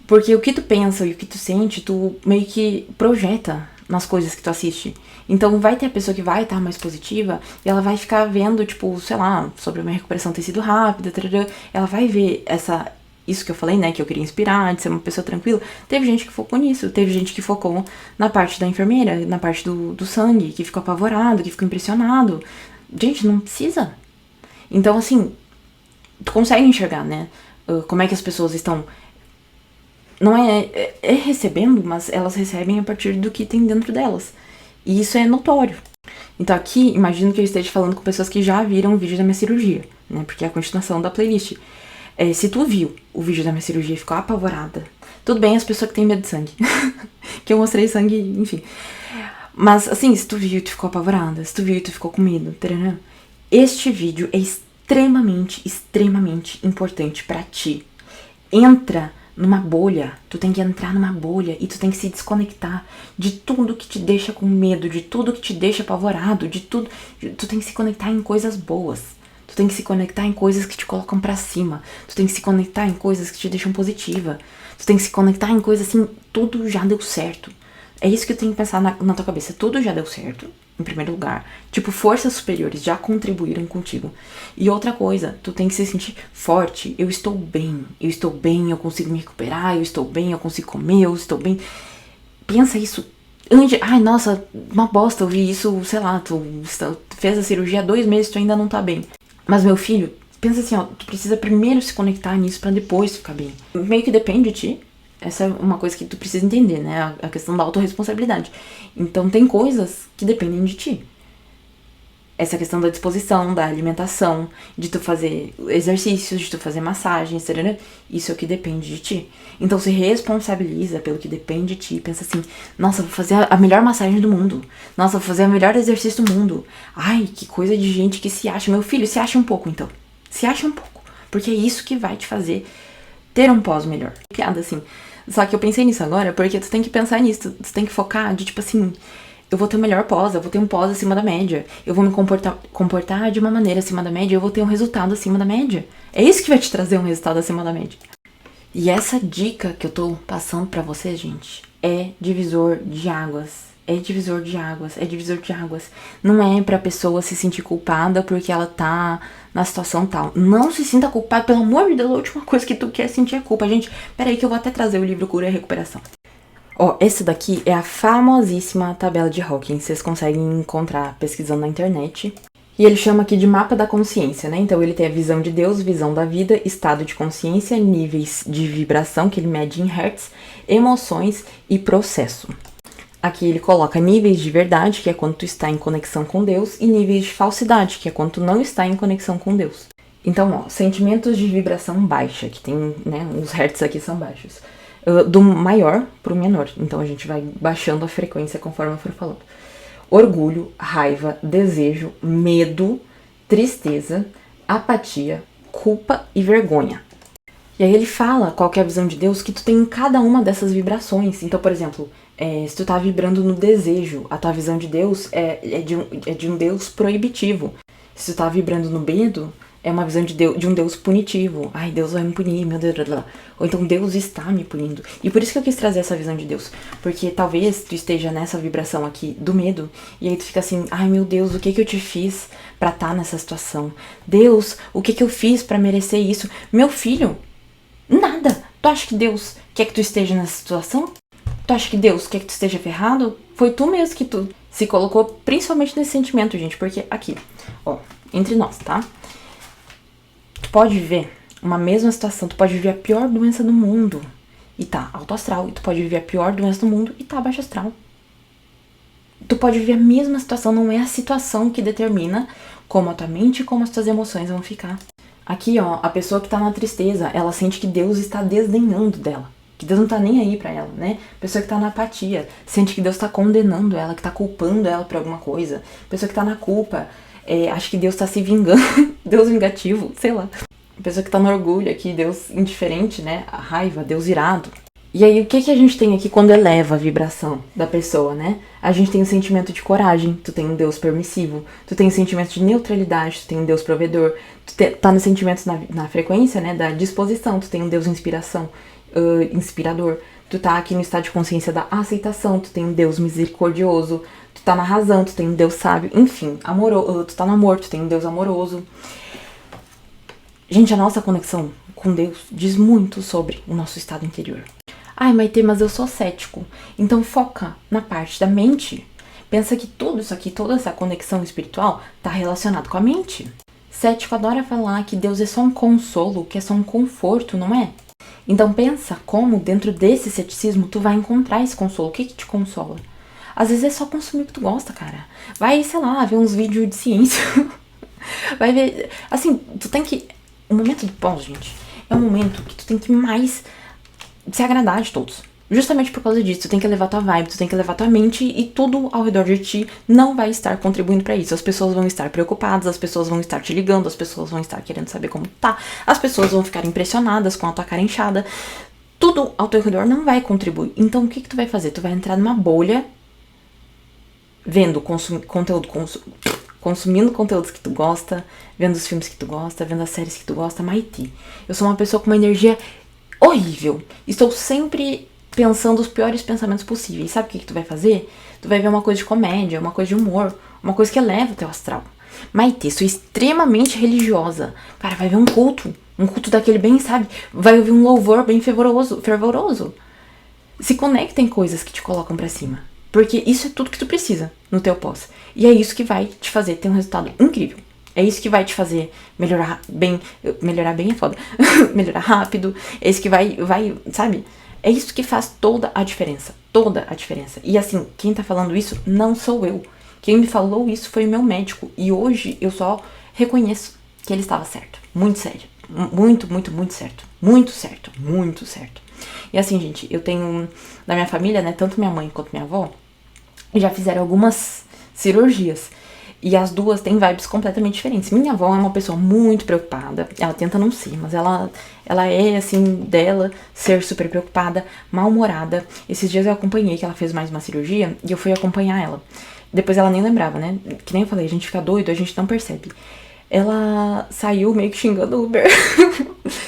Porque o que tu pensa e o que tu sente, tu meio que projeta nas coisas que tu assiste. Então vai ter a pessoa que vai estar mais positiva e ela vai ficar vendo, tipo, sei lá, sobre uma recuperação ter sido rápida, tarará. Ela vai ver isso que eu falei, né, que eu queria inspirar, de ser uma pessoa tranquila. Teve gente que focou nisso, teve gente que focou na parte da enfermeira, na parte do sangue, que ficou apavorado, que ficou impressionado. Gente, não precisa. Então, assim, tu consegue enxergar, né, como é que as pessoas estão... Não é recebendo, mas elas recebem a partir do que tem dentro delas. E isso é notório. Então aqui, imagino que eu esteja falando com pessoas que já viram o vídeo da minha cirurgia, né? Porque é a continuação da playlist. Se tu viu o vídeo da minha cirurgia e ficou apavorada, tudo bem as pessoas que têm medo de sangue. Que eu mostrei sangue, enfim. Mas assim, se tu viu e tu ficou apavorada, se tu viu e tu ficou com medo, tarará, este vídeo é extremamente, extremamente importante pra ti. Entra numa bolha, tu tem que entrar numa bolha e tu tem que se desconectar de tudo que te deixa com medo, de tudo que te deixa apavorado, de tudo. Tu tem que se conectar em coisas boas. Tu tem que se conectar em coisas que te colocam pra cima. Tu tem que se conectar em coisas que te deixam positiva. Tu tem que se conectar em coisas assim, tudo já deu certo. É isso que tu tem que pensar na tua cabeça. Tudo já deu certo, em primeiro lugar. Tipo, forças superiores já contribuíram contigo. E outra coisa, tu tem que se sentir forte. Eu estou bem, eu consigo me recuperar, eu estou bem, eu consigo comer, eu estou bem. Pensa isso antes. Ai, nossa, uma bosta, eu vi isso, sei lá, tu fez a cirurgia há 2 meses, tu ainda não tá bem. Mas meu filho, pensa assim, ó, tu precisa primeiro se conectar nisso pra depois ficar bem. Meio que depende de ti. Essa é uma coisa que tu precisa entender, né? A questão da autorresponsabilidade. Então, tem coisas que dependem de ti. Essa questão da disposição, da alimentação, de tu fazer exercícios, de tu fazer massagens, etc. Isso é o que depende de ti. Então, se responsabiliza pelo que depende de ti. Pensa assim, nossa, vou fazer a melhor massagem do mundo. Nossa, vou fazer o melhor exercício do mundo. Ai, que coisa de gente que se acha. Meu filho, se acha um pouco, então. Se acha um pouco. Porque é isso que vai te fazer ter um pós melhor. Piada, assim. Só que eu pensei nisso agora porque tu tem que pensar nisso, tu tem que focar de tipo assim, eu vou ter o melhor pós, eu vou ter um pós acima da média, eu vou me comportar de uma maneira acima da média, eu vou ter um resultado acima da média. É isso que vai te trazer um resultado acima da média. E essa dica que eu tô passando pra vocês, gente, é divisor de águas. É divisor de águas, é divisor de águas. Não é pra pessoa se sentir culpada porque ela tá na situação tal. Não se sinta culpada, pelo amor de Deus, a última coisa que tu quer sentir é culpa. Gente, peraí que eu vou até trazer o livro Cura e Recuperação. Ó, esse daqui é a famosíssima tabela de Hawkins. Vocês conseguem encontrar pesquisando na internet. E ele chama aqui de mapa da consciência, né? Então ele tem a visão de Deus, visão da vida, estado de consciência, níveis de vibração, que ele mede em hertz, emoções e processo. Aqui ele coloca níveis de verdade, que é quando tu está em conexão com Deus, e níveis de falsidade, que é quando tu não está em conexão com Deus. Então, ó, sentimentos de vibração baixa, que tem, né, os hertz aqui são baixos. Do maior pro menor. Então a gente vai baixando a frequência conforme eu for falando. Orgulho, raiva, desejo, medo, tristeza, apatia, culpa e vergonha. E aí ele fala qual que é a visão de Deus que tu tem em cada uma dessas vibrações. Então, por exemplo, se tu tá vibrando no desejo, a tua visão de Deus é de um Deus proibitivo. Se tu tá vibrando no medo, é uma visão de um Deus punitivo. Ai, Deus vai me punir, meu Deus. Ou então Deus está me punindo. E por isso que eu quis trazer essa visão de Deus. Porque talvez tu esteja nessa vibração aqui do medo. E aí tu fica assim, ai meu Deus, o que eu te fiz pra estar nessa situação? Deus, o que eu fiz pra merecer isso? Meu filho, nada. Tu acha que Deus quer que tu esteja nessa situação? Tu acha que Deus quer que tu esteja ferrado? Foi tu mesmo que tu se colocou, principalmente nesse sentimento, gente. Porque aqui, ó, entre nós, tá? Tu pode viver uma mesma situação, tu pode viver a pior doença do mundo e tá alto astral. E tu pode viver a pior doença do mundo e tá baixo astral. Tu pode viver a mesma situação, não é a situação que determina como a tua mente e como as tuas emoções vão ficar. Aqui, ó, a pessoa que tá na tristeza, ela sente que Deus está desdenhando dela. Que Deus não tá nem aí pra ela, né? Pessoa que tá na apatia, sente que Deus tá condenando ela, que tá culpando ela por alguma coisa. Pessoa que tá na culpa, acha que Deus tá se vingando. Deus vingativo, sei lá. Pessoa que tá no orgulho aqui, Deus indiferente, né? A raiva, Deus irado. E aí, o que a gente tem aqui quando eleva a vibração da pessoa, né? A gente tem um sentimento de coragem, tu tem um Deus permissivo, tu tem um sentimento de neutralidade, tu tem um Deus provedor, tá no sentimento na frequência, né, da disposição, tu tem um Deus inspiração, inspirador, tu tá aqui no estado de consciência da aceitação, tu tem um Deus misericordioso, tu tá na razão, tu tem um Deus sábio, enfim, amoroso, tu tá no amor, tu tem um Deus amoroso. Gente, a nossa conexão com Deus diz muito sobre o nosso estado interior. Ai, Maitê, mas eu sou cético. Então foca na parte da mente. Pensa que tudo isso aqui, toda essa conexão espiritual tá relacionado com a mente. Cético adora falar que Deus é só um consolo, que é só um conforto, não é? Então pensa como dentro desse ceticismo tu vai encontrar esse consolo. O que te consola? Às vezes é só consumir o que tu gosta, cara. Vai, sei lá, ver uns vídeos de ciência. Vai ver... Assim, tu tem que... O momento do pós, gente, é o momento que tu tem que mais se agradar de todos. Justamente por causa disso, tu tem que levar tua vibe, tu tem que levar tua mente e tudo ao redor de ti não vai estar contribuindo pra isso. As pessoas vão estar preocupadas, as pessoas vão estar te ligando, as pessoas vão estar querendo saber como tá, as pessoas vão ficar impressionadas com a tua cara inchada. Tudo ao teu redor não vai contribuir. Então o que tu vai fazer? Tu vai entrar numa bolha vendo consumindo conteúdos que tu gosta, vendo os filmes que tu gosta, vendo as séries que tu gosta. Maitê, eu sou uma pessoa com uma energia horrível. Estou sempre pensando os piores pensamentos possíveis. Sabe o que tu vai fazer? Tu vai ver uma coisa de comédia, uma coisa de humor, uma coisa que eleva o teu astral. Maitê, sou extremamente religiosa. Cara, vai ver um culto daquele bem, sabe? Vai ouvir um louvor bem fervoroso. Se conecta em coisas que te colocam pra cima. Porque isso é tudo que tu precisa no teu pós. E é isso que vai te fazer ter um resultado incrível. É isso que vai te fazer melhorar bem é foda. Melhorar rápido. É isso que vai, sabe? É isso que faz toda a diferença. Toda a diferença. E assim, quem tá falando isso não sou eu. Quem me falou isso foi o meu médico. E hoje eu só reconheço que ele estava certo. Muito sério. Muito, muito, muito certo. Muito certo. Muito certo. E assim, gente, eu tenho na minha família, né, tanto minha mãe quanto minha avó, já fizeram algumas cirurgias. E as duas têm vibes completamente diferentes. Minha avó é uma pessoa muito preocupada. Ela tenta não ser, mas ela é, assim, dela ser super preocupada, mal-humorada. Esses dias eu acompanhei que ela fez mais uma cirurgia e eu fui acompanhar ela. Depois ela nem lembrava, né? Que nem eu falei, a gente fica doido, a gente não percebe. Ela saiu meio que xingando o Uber.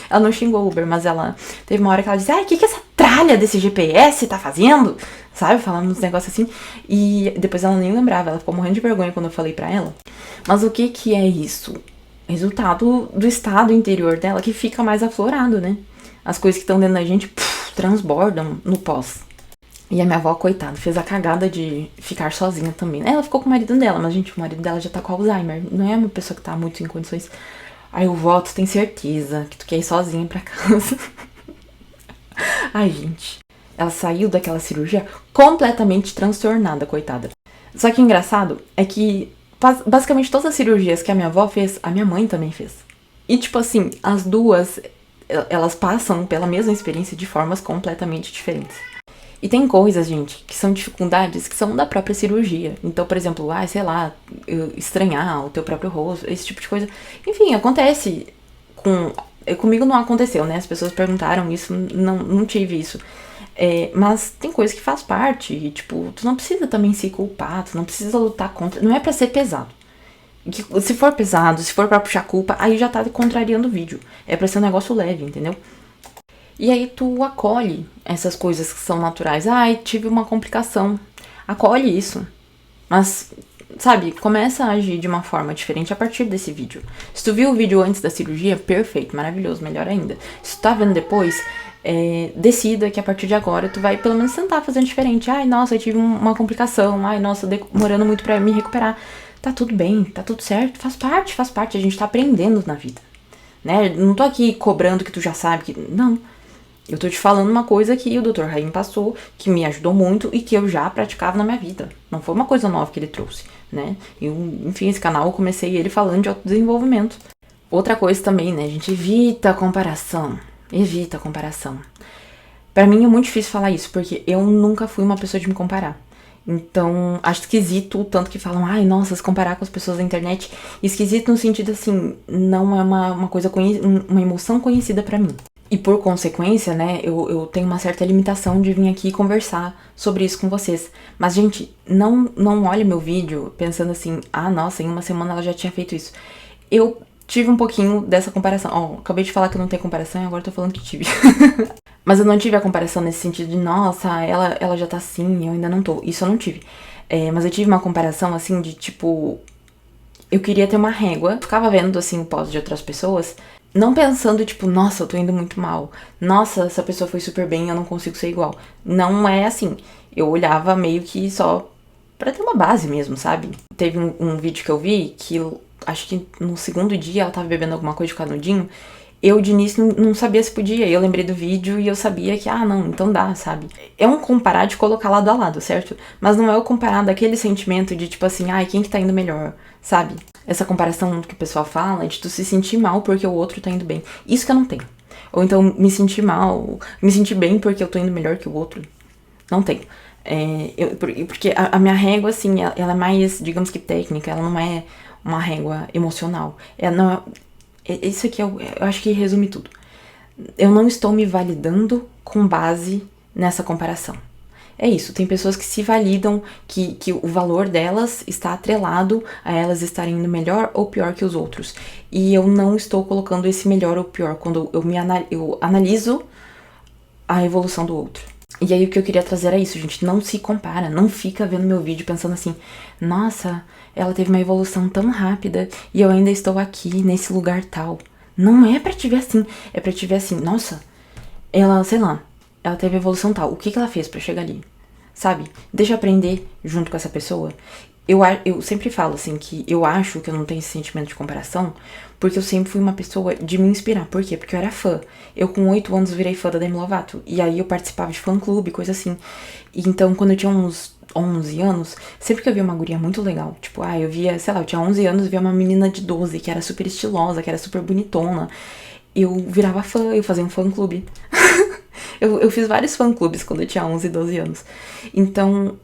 Ela não xingou o Uber, mas ela... Teve uma hora que ela disse, o que essa tralha desse GPS tá fazendo? Sabe? Falando uns negócios assim. E depois ela nem lembrava. Ela ficou morrendo de vergonha quando eu falei pra ela. Mas o que é isso? Resultado do estado interior dela que fica mais aflorado, né? As coisas que estão dentro da gente transbordam no pós. E a minha avó, coitada, fez a cagada de ficar sozinha também. Ela ficou com o marido dela, mas, gente, o marido dela já tá com Alzheimer. Não é uma pessoa que tá muito em condições. Aí o vó, tu tem certeza que tu quer ir sozinha pra casa. Ai, gente. Ela saiu daquela cirurgia completamente transtornada, coitada. Só que o engraçado é que basicamente todas as cirurgias que a minha avó fez, a minha mãe também fez. E, tipo assim, as duas, elas passam pela mesma experiência de formas completamente diferentes. E tem coisas, gente, que são dificuldades que são da própria cirurgia. Então, por exemplo, sei lá, estranhar o teu próprio rosto, esse tipo de coisa. Enfim, acontece comigo não aconteceu, né? As pessoas perguntaram isso, não tive isso. Mas tem coisa que faz parte e, tipo, tu não precisa também se culpar, tu não precisa lutar contra, não é pra ser pesado. Se for pesado, se for pra puxar culpa, aí já tá contrariando o vídeo. É pra ser um negócio leve, entendeu? E aí tu acolhe essas coisas que são naturais. Tive uma complicação. Acolhe isso. Mas, sabe, começa a agir de uma forma diferente a partir desse vídeo. Se tu viu o vídeo antes da cirurgia, perfeito, maravilhoso, melhor ainda. Se tu tá vendo depois, decida que a partir de agora tu vai pelo menos tentar fazer diferente. Nossa, eu tive uma complicação. Nossa, demorando muito pra me recuperar. Tá tudo bem, tá tudo certo. Faz parte. A gente tá aprendendo na vida. Né? Não tô aqui cobrando que tu já sabe que... Não. Eu tô te falando uma coisa que o Dr. Raim passou, que me ajudou muito e que eu já praticava na minha vida. Não foi uma coisa nova que ele trouxe, né? Enfim, esse canal eu comecei ele falando de autodesenvolvimento. Outra coisa também, né, gente? Evita a comparação. Pra mim é muito difícil falar isso, porque eu nunca fui uma pessoa de me comparar. Então, acho esquisito o tanto que falam, nossa, se comparar com as pessoas da internet. Esquisito no sentido assim, não é uma coisa uma emoção conhecida pra mim. E por consequência, né, eu tenho uma certa limitação de vir aqui conversar sobre isso com vocês. Mas, gente, não olhe meu vídeo pensando assim, nossa, em uma semana ela já tinha feito isso. Eu tive um pouquinho dessa comparação. Acabei de falar que não tem comparação e agora tô falando que tive. Mas eu não tive a comparação nesse sentido de, nossa, ela já tá assim, eu ainda não tô. Isso eu não tive. Mas eu tive uma comparação, assim, de tipo... Eu queria ter uma régua. Eu ficava vendo, assim, o pós de outras pessoas, não pensando, tipo, nossa, eu tô indo muito mal. Nossa, essa pessoa foi super bem, eu não consigo ser igual. Não é assim. Eu olhava meio que só pra ter uma base mesmo, sabe? Teve um vídeo que eu vi que acho que no segundo dia ela tava bebendo alguma coisa de canudinho. Eu de início não sabia se podia. Eu lembrei do vídeo e eu sabia que, não, então dá, sabe? É um comparar de colocar lado a lado, certo? Mas não é o comparar daquele sentimento de tipo assim, quem que tá indo melhor, sabe? Essa comparação que o pessoal fala de tu se sentir mal porque o outro tá indo bem. Isso que eu não tenho. Ou então me sentir mal, me sentir bem porque eu tô indo melhor que o outro. Não tenho. Porque a minha régua, assim, ela é mais, digamos que técnica, ela não é uma régua emocional. Isso aqui eu acho que resume tudo. Eu não estou me validando com base nessa comparação. É isso, tem pessoas que se validam, que o valor delas está atrelado a elas estarem indo melhor ou pior que os outros. E eu não estou colocando esse melhor ou pior quando eu analiso a evolução do outro. E aí o que eu queria trazer era isso, gente. Não se compara, não fica vendo meu vídeo pensando assim, nossa, ela teve uma evolução tão rápida e eu ainda estou aqui, nesse lugar tal. Não é pra te ver assim, é pra te ver assim, nossa, ela, sei lá, ela teve evolução tal, o que ela fez pra chegar ali? Sabe? Deixa eu aprender junto com essa pessoa. Eu sempre falo assim que eu acho que eu não tenho esse sentimento de comparação porque eu sempre fui uma pessoa de me inspirar. Por quê? Porque eu era fã. Eu com 8 anos virei fã da Demi Lovato. E aí eu participava de fã-clube, coisa assim. E então quando eu tinha uns 11 anos, sempre que eu via uma guria muito legal, tipo, eu via, sei lá, eu tinha 11 anos e via uma menina de 12 que era super estilosa, que era super bonitona. Eu virava fã, eu fazia um fã-clube. eu fiz vários fã-clubes quando eu tinha 11 e 12 anos. Então,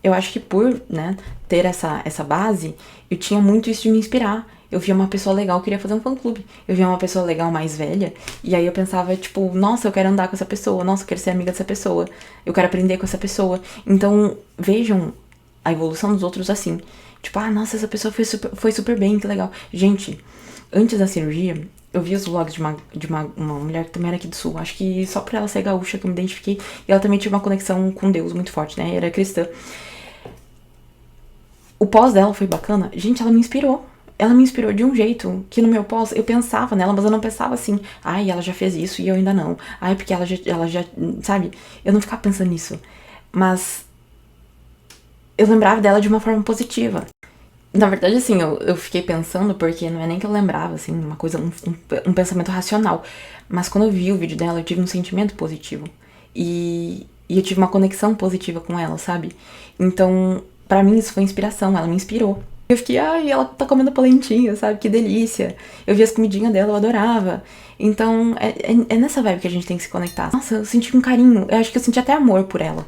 eu acho que por, né, ter essa base, eu tinha muito isso de me inspirar. Eu via uma pessoa legal, eu queria fazer um fã-clube. Eu via uma pessoa legal mais velha, e aí eu pensava, tipo, nossa, eu quero andar com essa pessoa, nossa, eu quero ser amiga dessa pessoa, eu quero aprender com essa pessoa. Então, vejam a evolução dos outros assim. Tipo, nossa, essa pessoa foi super bem, que legal. Gente, antes da cirurgia, eu vi os vlogs de uma mulher que também era aqui do Sul. Acho que só por ela ser gaúcha que eu me identifiquei. E ela também tinha uma conexão com Deus muito forte, né? Era cristã. O pós dela foi bacana. Gente, ela me inspirou. Ela me inspirou de um jeito que no meu pós eu pensava nela, mas eu não pensava assim, ela já fez isso e eu ainda não. Porque ela já, sabe? Eu não ficava pensando nisso. Mas eu lembrava dela de uma forma positiva. Na verdade, assim, eu fiquei pensando porque não é nem que eu lembrava, assim, uma coisa, um pensamento racional. Mas quando eu vi o vídeo dela, eu tive um sentimento positivo. E eu tive uma conexão positiva com ela, sabe? Então, pra mim isso foi inspiração, ela me inspirou. Eu fiquei, ela tá comendo polentinha, sabe? Que delícia. Eu vi as comidinhas dela, eu adorava. Então, é nessa vibe que a gente tem que se conectar. Nossa, eu senti um carinho, eu acho que eu senti até amor por ela.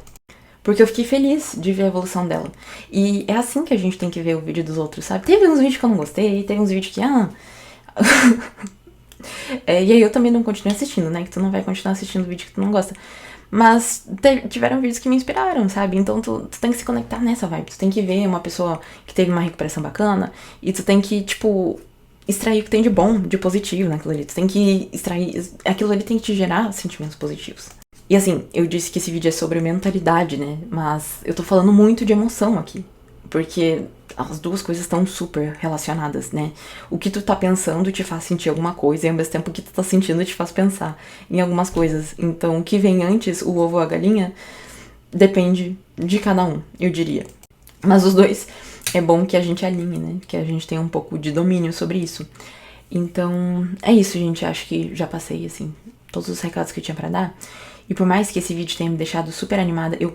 Porque eu fiquei feliz de ver a evolução dela. E é assim que a gente tem que ver o vídeo dos outros, sabe? Teve uns vídeos que eu não gostei, teve uns vídeos que, e aí eu também não continuei assistindo, né? Que tu não vai continuar assistindo vídeo que tu não gosta. Mas tiveram vídeos que me inspiraram, sabe? Então tu tem que se conectar nessa vibe. Tu tem que ver uma pessoa que teve uma recuperação bacana e tu tem que, tipo, extrair o que tem de bom, de positivo naquilo ali. Tu tem que extrair... Aquilo ali tem que te gerar sentimentos positivos. E assim, eu disse que esse vídeo é sobre mentalidade, né? Mas eu tô falando muito de emoção aqui. Porque as duas coisas estão super relacionadas, né? O que tu tá pensando te faz sentir alguma coisa e ao mesmo tempo o que tu tá sentindo te faz pensar em algumas coisas. Então, o que vem antes, o ovo ou a galinha, depende de cada um, eu diria. Mas os dois é bom que a gente alinhe, né? Que a gente tenha um pouco de domínio sobre isso. Então, é isso, gente. Acho que já passei, assim, todos os recados que eu tinha pra dar. E por mais que esse vídeo tenha me deixado super animada, eu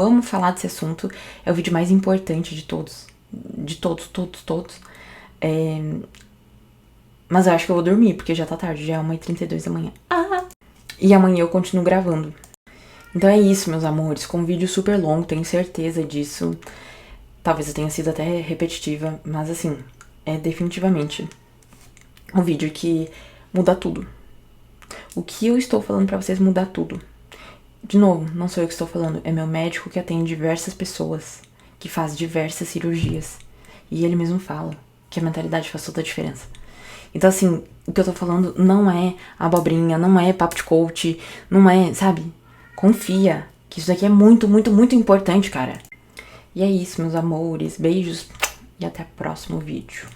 amo falar desse assunto. É o vídeo mais importante de todos. De todos. Mas eu acho que eu vou dormir, porque já tá tarde, já é 1h32 da manhã. E amanhã eu continuo gravando. Então é isso, meus amores. Com um vídeo super longo, tenho certeza disso. Talvez eu tenha sido até repetitiva, mas assim, é definitivamente um vídeo que muda tudo. O que eu estou falando pra vocês muda tudo. De novo, não sou eu que estou falando, é meu médico que atende diversas pessoas, que faz diversas cirurgias. E ele mesmo fala que a mentalidade faz toda a diferença. Então, assim, o que eu tô falando não é abobrinha, não é papo de coach, não é, sabe? Confia, que isso daqui é muito, muito, muito importante, cara. E é isso, meus amores. Beijos e até o próximo vídeo.